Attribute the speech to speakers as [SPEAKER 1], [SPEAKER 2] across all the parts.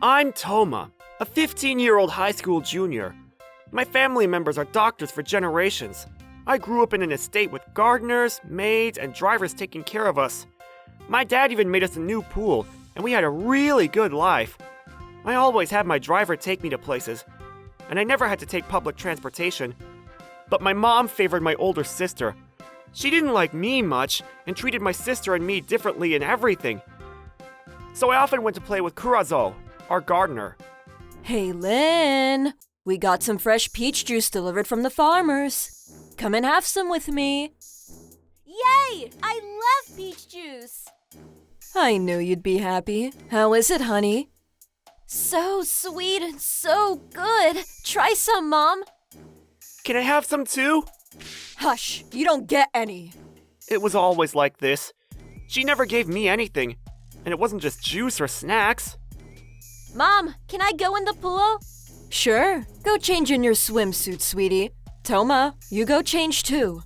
[SPEAKER 1] I'm Toma, a 15-year-old high school junior. My family members are doctors for generations. I grew up in an estate with gardeners, maids, and drivers taking care of us. My dad even made us a new pool, and we had a really good life. I always had my driver take me to places, and I never had to take public transportation. But my mom favored my older sister. She didn't like me much and treated my sister and me differently in everything. So I often went to play with Kurazo, our gardener.
[SPEAKER 2] Hey, Lynn, we got some fresh peach juice delivered from the farmers. Come and have some with me.
[SPEAKER 3] Yay! I love peach juice.
[SPEAKER 2] I knew you'd be happy. How is it, honey?
[SPEAKER 3] So sweet and so good. Try some, Mom.
[SPEAKER 1] Can I have some too?
[SPEAKER 2] Hush, you don't get any.
[SPEAKER 1] It was always like this. She never gave me anything, and it wasn't just juice or snacks.
[SPEAKER 3] Mom, can I go in the pool?
[SPEAKER 2] Sure, go change in your swimsuit, sweetie. Toma, you go change too.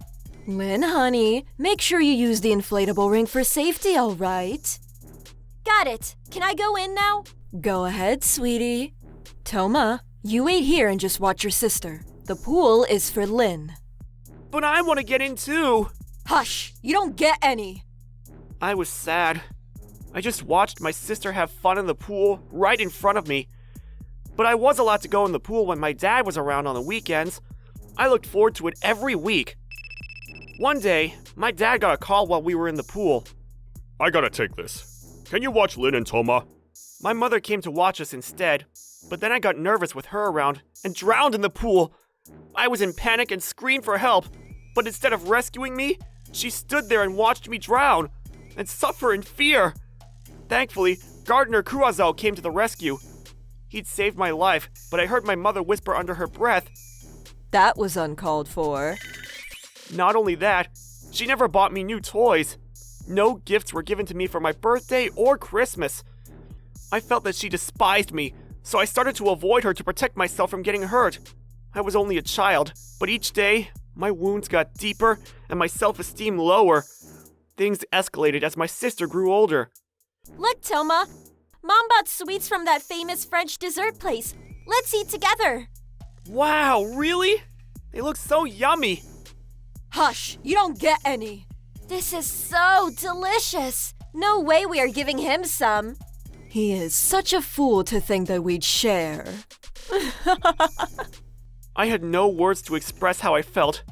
[SPEAKER 2] Lynn, honey, make sure you use the inflatable ring for safety, all right?
[SPEAKER 3] Got it. Can I go in now?
[SPEAKER 2] Go ahead, sweetie. Toma, you wait here and just watch your sister. The pool is for Lynn.
[SPEAKER 1] But I want to get in too.
[SPEAKER 2] Hush, you don't get any.
[SPEAKER 1] I was sad. I just watched my sister have fun in the pool right in front of me. But I was allowed to go in the pool when my dad was around on the weekends. I looked forward to it every week. One day, my dad got a call while we were in the pool.
[SPEAKER 4] I gotta take this. Can you watch Lynn and Toma?
[SPEAKER 1] My mother came to watch us instead, but then I got nervous with her around and drowned in the pool. I was in panic and screamed for help, but instead of rescuing me, she stood there and watched me drown and suffer in fear. Thankfully, Gardener Kurazao came to the rescue. He'd saved my life, but I heard my mother whisper under her breath,
[SPEAKER 2] That was uncalled for.
[SPEAKER 1] Not only that, she never bought me new toys. No gifts were given to me for my birthday or Christmas. I felt that she despised me, so I started to avoid her to protect myself from getting hurt. I was only a child, but each day, my wounds got deeper and my self-esteem lower. Things escalated as my sister grew older.
[SPEAKER 3] Look, Toma. Mom bought sweets from that famous French dessert place. Let's eat together.
[SPEAKER 1] Wow, really? They look so yummy.
[SPEAKER 2] Hush, you don't get any.
[SPEAKER 3] This is so delicious. No way we are giving him some.
[SPEAKER 2] He is such a fool to think that we'd share.
[SPEAKER 1] I had no words to express how I felt.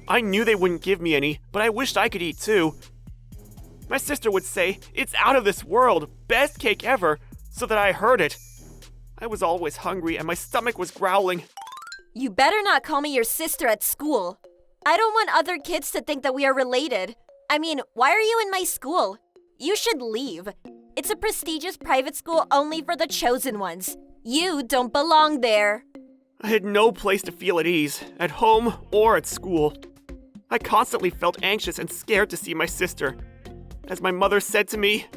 [SPEAKER 1] I knew they wouldn't give me any, but I wished I could eat too. My sister would say, "It's out of this world, best cake ever," so that I heard it. I was always hungry and my stomach was growling.
[SPEAKER 3] You better not call me your sister at school. I don't want other kids to think that we are related. I mean, why are you in my school? You should leave. It's a prestigious private school only for the chosen ones. You don't belong there.
[SPEAKER 1] I had no place to feel at ease, at home or at school. I constantly felt anxious and scared to see my sister. As my mother said to me,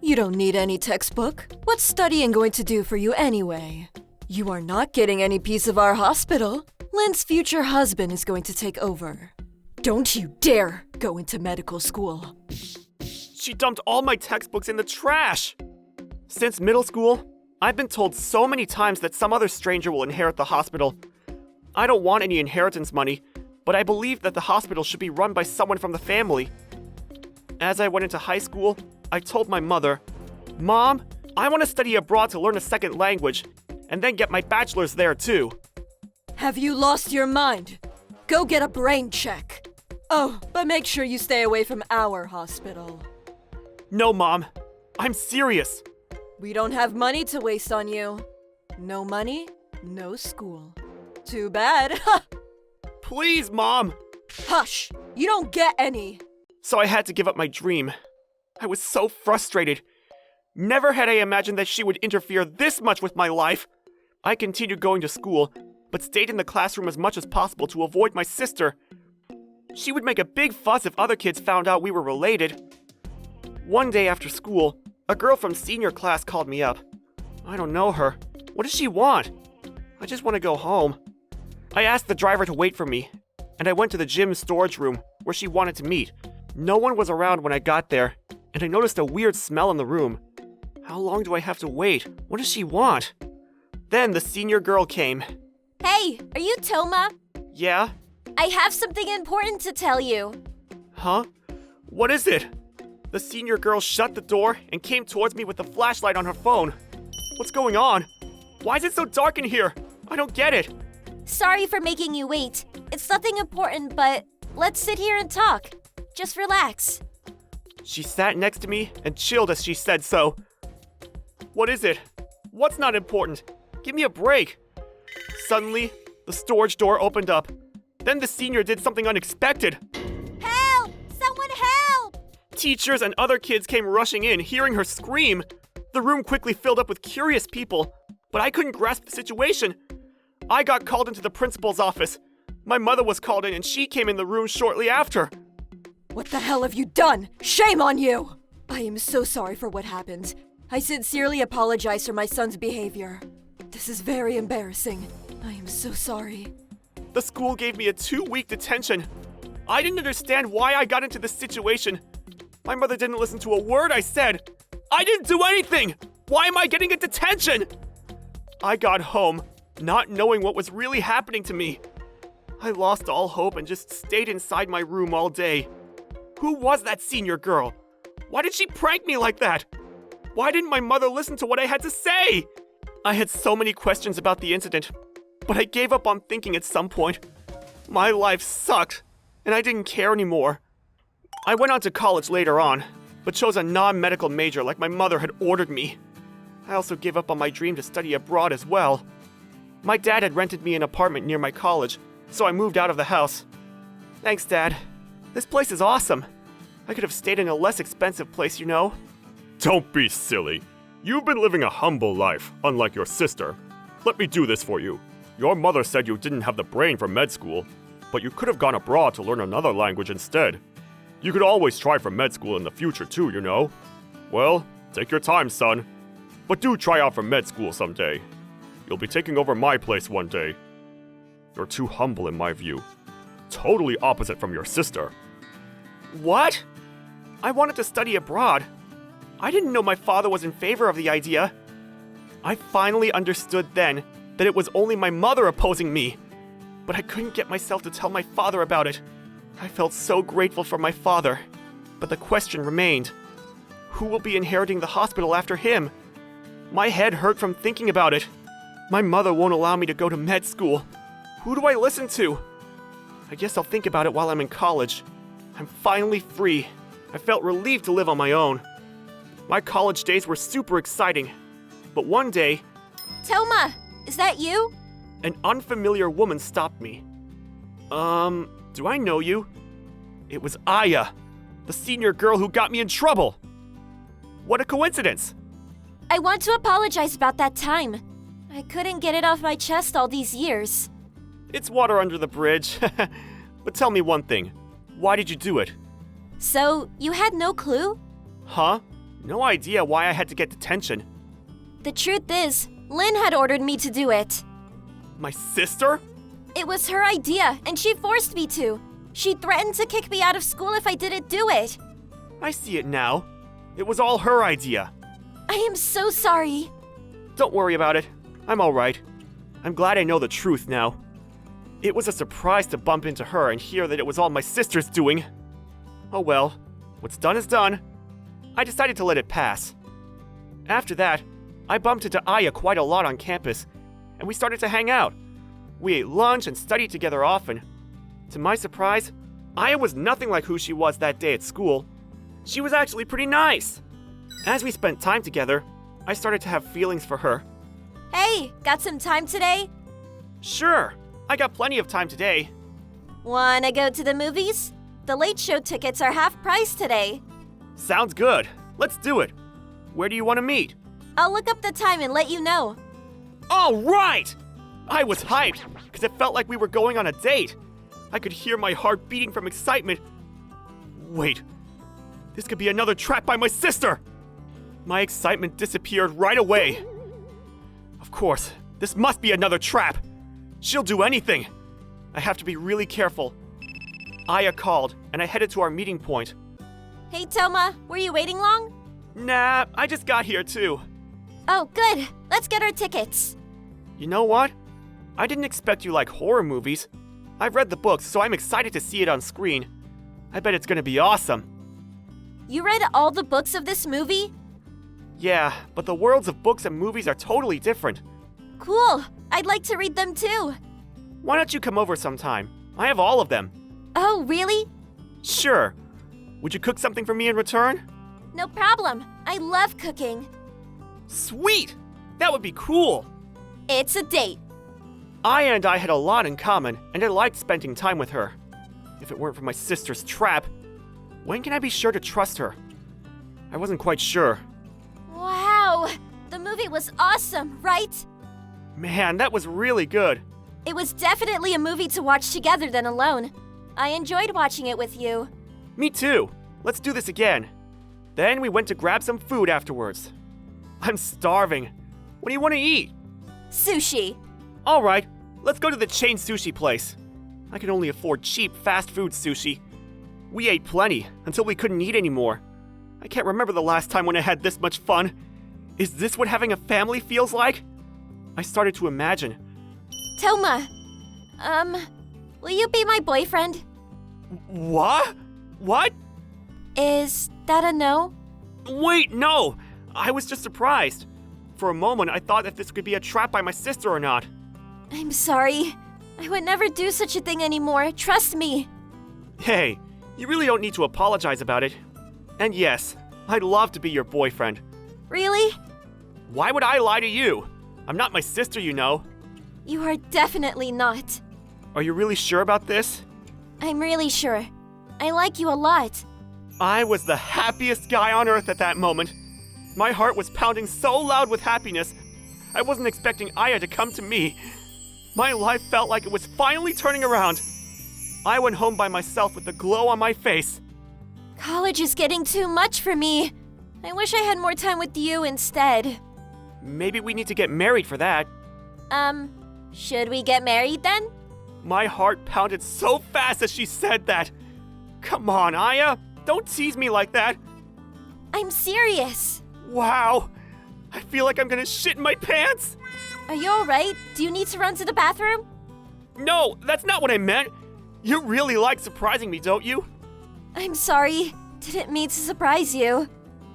[SPEAKER 2] You don't need any textbook. What's studying going to do for you anyway? You are not getting any piece of our hospital. Lynn's future husband is going to take over. Don't you dare go into medical school.
[SPEAKER 1] she dumped all my textbooks in the trash. Since middle school, I've been told so many times that some other stranger will inherit the hospital. I don't want any inheritance money, but I believe that the hospital should be run by someone from the family. As I went into high school, I told my mother, "Mom, I want to study abroad to learn a second language, and then get my bachelor's there too."
[SPEAKER 2] Have you lost your mind? Go get a brain check. Oh, but make sure you stay away from our hospital.
[SPEAKER 1] No, Mom. I'm serious.
[SPEAKER 2] We don't have money to waste on you. No money, no school. Too bad.
[SPEAKER 1] Please, Mom.
[SPEAKER 2] Hush! You don't get any.
[SPEAKER 1] So I had to give up my dream. I was so frustrated. Never had I imagined that she would interfere this much with my life. I continued going to school, but stayed in the classroom as much as possible to avoid my sister. She would make a big fuss if other kids found out we were related. One day after school, a girl from senior class called me up. I don't know her. What does she want? I just want to go home. I asked the driver to wait for me, and I went to the gym storage room where she wanted to meet. No one was around when I got there, and I noticed a weird smell in the room. How long do I have to wait? What does she want? Then the senior girl came.
[SPEAKER 3] Hey, are you Toma?
[SPEAKER 1] Yeah?
[SPEAKER 3] I have something important to tell you.
[SPEAKER 1] Huh? What is it? The senior girl shut the door and came towards me with a flashlight on her phone. What's going on? Why is it so dark in here? I don't get it.
[SPEAKER 3] Sorry for making you wait. It's nothing important, but let's sit here and talk. Just relax.
[SPEAKER 1] She sat next to me and chilled as she said so. What is it? What's not important? Give me a break. Suddenly, the storage door opened up. Then the senior did something unexpected.
[SPEAKER 3] Help! Someone help!
[SPEAKER 1] Teachers and other kids came rushing in, hearing her scream. The room quickly filled up with curious people, but I couldn't grasp the situation. I got called into the principal's office. My mother was called in and she came in the room shortly after.
[SPEAKER 2] What the hell have you done? Shame on you! I am so sorry for what happened. I sincerely apologize for my son's behavior. This is very embarrassing. I am so sorry.
[SPEAKER 1] The school gave me a 2-week detention. I didn't understand why I got into this situation. My mother didn't listen to a word I said. I didn't do anything! Why am I getting a detention? I got home, not knowing what was really happening to me. I lost all hope and just stayed inside my room all day. Who was that senior girl? Why did she prank me like that? Why didn't my mother listen to what I had to say? I had so many questions about the incident, but I gave up on thinking at some point. My life sucked, and I didn't care anymore. I went on to college later on, but chose a non-medical major like my mother had ordered me. I also gave up on my dream to study abroad as well. My dad had rented me an apartment near my college, so I moved out of the house. Thanks, Dad. This place is awesome. I could have stayed in a less expensive place, you know.
[SPEAKER 4] Don't be silly. You've been living a humble life, unlike your sister. Let me do this for you. Your mother said you didn't have the brain for med school, but you could have gone abroad to learn another language instead. You could always try for med school in the future too, you know. Well, take your time, son. But do try out for med school someday. You'll be taking over my place one day. You're too humble in my view. Totally opposite from your sister.
[SPEAKER 1] What? I wanted to study abroad. I didn't know my father was in favor of the idea. I finally understood then that it was only my mother opposing me. But I couldn't get myself to tell my father about it. I felt so grateful for my father. But the question remained. Who will be inheriting the hospital after him? My head hurt from thinking about it. My mother won't allow me to go to med school. Who do I listen to? I guess I'll think about it while I'm in college. I'm finally free. I felt relieved to live on my own. My college days were super exciting. But one day,
[SPEAKER 3] Toma, is that you?
[SPEAKER 1] an unfamiliar woman stopped me. Do I know you? It was Aya, the senior girl who got me in trouble. What a coincidence.
[SPEAKER 3] I want to apologize about that time. I couldn't get it off my chest all these years.
[SPEAKER 1] It's water under the bridge. But tell me one thing. Why did you do it?
[SPEAKER 3] So, you had no clue?
[SPEAKER 1] Huh? No idea why I had to get detention.
[SPEAKER 3] The truth is, Lynn had ordered me to do it.
[SPEAKER 1] My sister?
[SPEAKER 3] It was her idea, and she forced me to. She threatened to kick me out of school if I didn't do it.
[SPEAKER 1] I see it now. It was all her idea.
[SPEAKER 3] I am so sorry.
[SPEAKER 1] Don't worry about it. I'm alright. I'm glad I know the truth now. It was a surprise to bump into her and hear that it was all my sister's doing. Oh well, what's done is done. I decided to let it pass. After that, I bumped into Aya quite a lot on campus, and we started to hang out. We ate lunch and studied together often. To my surprise, Aya was nothing like who she was that day at school. She was actually pretty nice. As we spent time together, I started to have feelings for her.
[SPEAKER 3] Hey, got some time today?
[SPEAKER 1] Sure, I got plenty of time today.
[SPEAKER 3] Wanna go to the movies? The late show tickets are half price today.
[SPEAKER 1] Sounds good. Let's do it. Where do you want to meet?
[SPEAKER 3] I'll look up the time and let you know.
[SPEAKER 1] All right! I was hyped because it felt like we were going on a date. I could hear my heart beating from excitement. Wait, this could be another trap by my sister! My excitement disappeared right away. Of course, this must be another trap. She'll do anything. I have to be really careful. Aya called, and I headed to our meeting point.
[SPEAKER 3] Hey, Toma, were you waiting long?
[SPEAKER 1] Nah, I just got here too.
[SPEAKER 3] Oh, good. Let's get our tickets.
[SPEAKER 1] You know what? I didn't expect you like horror movies. I've read the books, so I'm excited to see it on screen. I bet it's gonna be awesome.
[SPEAKER 3] You read all the books of this movie?
[SPEAKER 1] Yeah, but the worlds of books and movies are totally different.
[SPEAKER 3] Cool. I'd like to read them too.
[SPEAKER 1] Why don't you come over sometime? I have all of them.
[SPEAKER 3] Oh, really?
[SPEAKER 1] Sure. Would you cook something for me in return?
[SPEAKER 3] No problem. I love cooking.
[SPEAKER 1] Sweet! That would be cool!
[SPEAKER 3] It's a date.
[SPEAKER 1] Aya and I had a lot in common, and I liked spending time with her. If it weren't for my sister's trap, when can I be sure to trust her? I wasn't quite sure.
[SPEAKER 3] Wow. The movie was awesome, right?
[SPEAKER 1] Man, that was really good.
[SPEAKER 3] It was definitely a movie to watch together than alone. I enjoyed watching it with you.
[SPEAKER 1] Me too. Let's do this again. Then we went to grab some food afterwards. I'm starving. What do you want to eat?
[SPEAKER 3] Sushi.
[SPEAKER 1] All right, let's go to the chain sushi place. I can only afford cheap fast food sushi. We ate plenty until we couldn't eat anymore. I can't remember the last time when I had this much fun. Is this what having a family feels like? I started to imagine.
[SPEAKER 3] Toma. Will you be my boyfriend?
[SPEAKER 1] What? What?
[SPEAKER 3] Is that a no?
[SPEAKER 1] Wait, no! I was just surprised. For a moment, I thought if this could be a trap by my sister or not.
[SPEAKER 3] I'm sorry. I would never do such a thing anymore. Trust me.
[SPEAKER 1] Hey, you really don't need to apologize about it. And yes, I'd love to be your boyfriend.
[SPEAKER 3] Really?
[SPEAKER 1] Why would I lie to you? I'm not my sister, you know.
[SPEAKER 3] You are definitely not.
[SPEAKER 1] Are you really sure about this?
[SPEAKER 3] I'm really sure. I like you a lot.
[SPEAKER 1] I was the happiest guy on earth at that moment. My heart was pounding so loud with happiness, I wasn't expecting Aya to come to me. My life felt like it was finally turning around. I went home by myself with the glow on my face.
[SPEAKER 3] College is getting too much for me. I wish I had more time with you instead.
[SPEAKER 1] Maybe we need to get married for that.
[SPEAKER 3] Should we get married then?
[SPEAKER 1] My heart pounded so fast as she said that. Come on, Aya, don't tease me like that.
[SPEAKER 3] I'm serious.
[SPEAKER 1] Wow, I feel like I'm gonna shit in my pants.
[SPEAKER 3] Are you alright? Do you need to run to the bathroom?
[SPEAKER 1] No, that's not what I meant. You really like surprising me, don't you?
[SPEAKER 3] I'm sorry. Didn't mean to surprise you.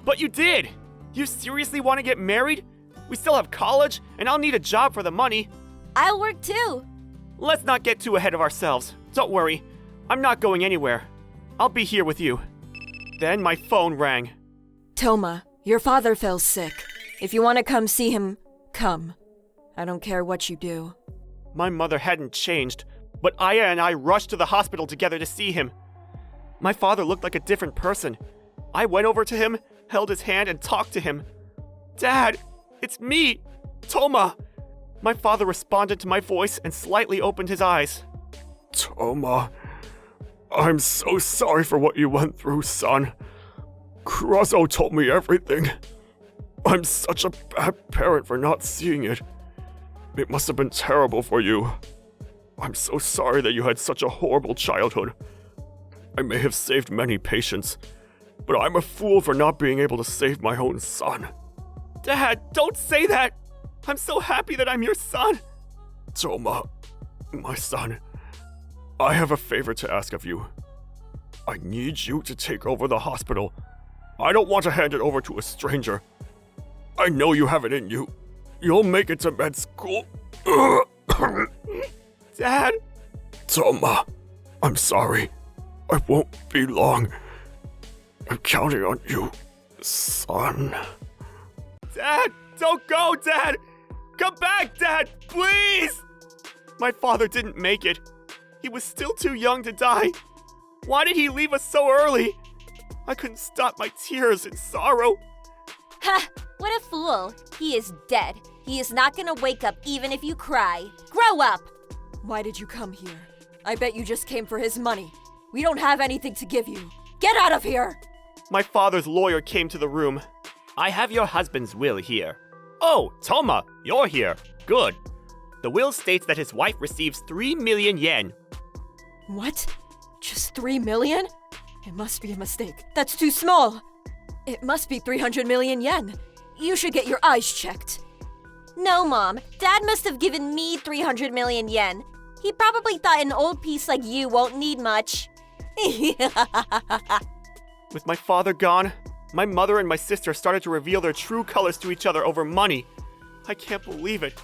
[SPEAKER 1] But you did. You seriously want to get married? We still have college, and I'll need a job for the money.
[SPEAKER 3] I'll work too.
[SPEAKER 1] Let's not get too ahead of ourselves. Don't worry, I'm not going anywhere. I'll be here with you. Then my phone rang.
[SPEAKER 2] Toma, your father fell sick. If you want to come see him, come. I don't care what you do.
[SPEAKER 1] My mother hadn't changed, but Aya and I rushed to the hospital together to see him. My father looked like a different person. I went over to him, held his hand, and talked to him. Dad, it's me, Toma. My father responded to my voice and slightly opened his eyes.
[SPEAKER 4] Toma, I'm so sorry for what you went through, son. Krozzo told me everything. I'm such a bad parent for not seeing it. It must have been terrible for you. I'm so sorry that you had such a horrible childhood. I may have saved many patients, but I'm a fool for not being able to save my own son.
[SPEAKER 1] Dad, don't say that! I'm so happy that I'm your son!
[SPEAKER 4] Toma, my son, I have a favor to ask of you. I need you to take over the hospital. I don't want to hand it over to a stranger. I know you have it in you. You'll make it to med school.
[SPEAKER 1] Dad?
[SPEAKER 4] Toma, I'm sorry. I won't be long. I'm counting on you, son.
[SPEAKER 1] Dad, don't go, Dad! Come back, Dad, please! My father didn't make it. He was still too young to die. Why did he leave us so early? I couldn't stop my tears in sorrow.
[SPEAKER 3] Ha! What a fool. He is dead. He is not gonna wake up even if you cry. Grow up!
[SPEAKER 2] Why did you come here? I bet you just came for his money. We don't have anything to give you. Get out of here!
[SPEAKER 1] My father's lawyer came to the room. I have your husband's will here. Oh, Toma, you're here. Good. The will states that his wife receives 3 million yen.
[SPEAKER 2] What? Just 3 million? It must be a mistake. That's too small. It must be 300 million yen. You should get your eyes checked.
[SPEAKER 3] No, Mom. Dad must have given me 300 million yen. He probably thought an old piece like you won't need much.
[SPEAKER 1] With my father gone, my mother and my sister started to reveal their true colors to each other over money. I can't believe it.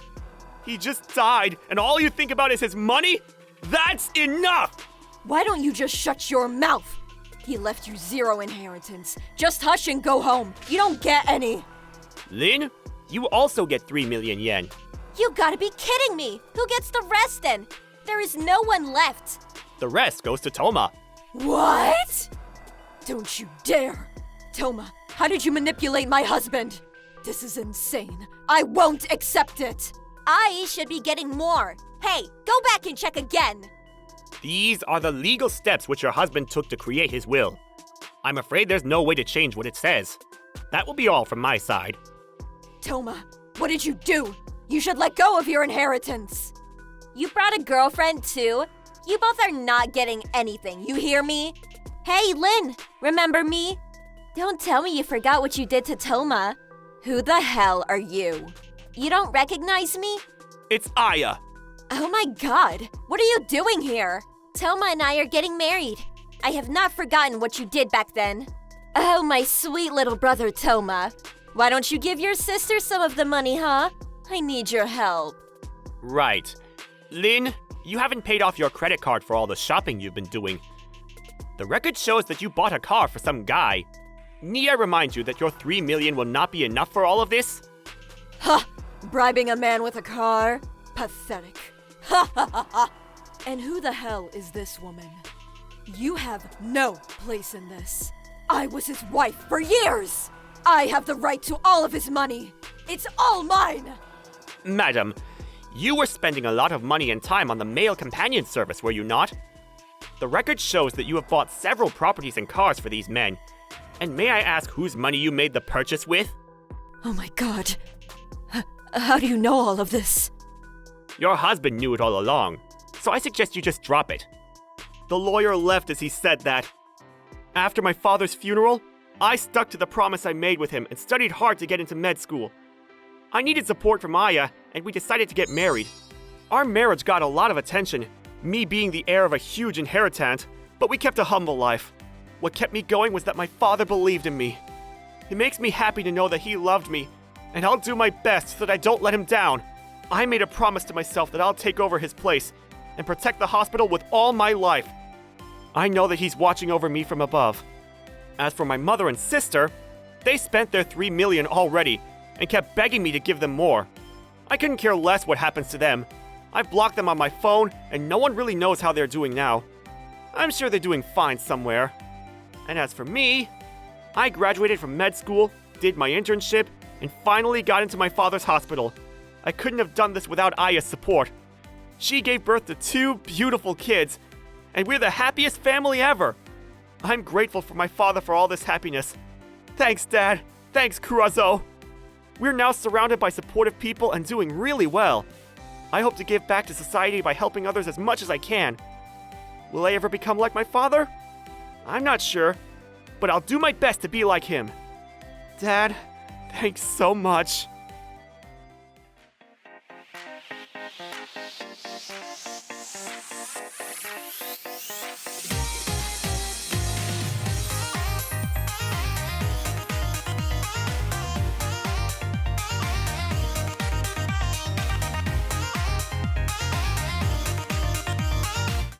[SPEAKER 1] He just died, and all you think about is his money? That's enough!
[SPEAKER 2] Why don't you just shut your mouth? He left you 0 inheritance. Just hush and go home. You don't get any.
[SPEAKER 1] Lin, you also get 3 million yen.
[SPEAKER 3] You gotta be kidding me! Who gets the rest then? There is no one left.
[SPEAKER 1] The rest goes to Toma.
[SPEAKER 2] What? Don't you dare! Toma, how did you manipulate my husband? This is insane. I won't accept it!
[SPEAKER 3] I should be getting more. Hey, go back and check again.
[SPEAKER 1] These are the legal steps which your husband took to create his will. I'm afraid there's no way to change what it says. That will be all from my side.
[SPEAKER 2] Toma, what did you do? You should let go of your inheritance.
[SPEAKER 3] You brought a girlfriend too? You both are not getting anything, you hear me? Hey, Lin, remember me? Don't tell me you forgot what you did to Toma. Who the hell are you? You don't recognize me?
[SPEAKER 1] It's Aya.
[SPEAKER 3] Oh my god, what are you doing here? Toma and I are getting married. I have not forgotten what you did back then. Oh, my sweet little brother Toma. Why don't you give your sister some of the money, huh? I need your help.
[SPEAKER 1] Right. Lin, you haven't paid off your credit card for all the shopping you've been doing. The record shows that you bought a car for some guy. Need I remind you that your 3 million will not be enough for all of this?
[SPEAKER 2] Ha! Bribing a man with a car? Pathetic. Ha ha ha ha! And who the hell is this woman? You have no place in this. I was his wife for years! I have the right to all of his money! It's all mine!
[SPEAKER 1] Madam, you were spending a lot of money and time on the male companion service, were you not? The record shows that you have bought several properties and cars for these men. And may I ask whose money you made the purchase with?
[SPEAKER 2] Oh my god. How do you know all of this?
[SPEAKER 1] Your husband knew it all along, so I suggest you just drop it. The lawyer left as he said that. After my father's funeral, I stuck to the promise I made with him and studied hard to get into med school. I needed support from Aya, and we decided to get married. Our marriage got a lot of attention, me being the heir of a huge inheritance, but we kept a humble life. What kept me going was that my father believed in me. It makes me happy to know that he loved me, and I'll do my best so that I don't let him down. I made a promise to myself that I'll take over his place and protect the hospital with all my life. I know that he's watching over me from above. As for my mother and sister, they spent their 3 million already and kept begging me to give them more. I couldn't care less what happens to them. I've blocked them on my phone, and no one really knows how they're doing now. I'm sure they're doing fine somewhere. And as for me, I graduated from med school, did my internship, and finally got into my father's hospital. I couldn't have done this without Aya's support. She gave birth to 2 beautiful kids, and we're the happiest family ever. I'm grateful for my father for all this happiness. Thanks, Dad. Thanks, Kurazo. We're now surrounded by supportive people and doing really well. I hope to give back to society by helping others as much as I can. Will I ever become like my father? I'm not sure, but I'll do my best to be like him. Dad, thanks so much.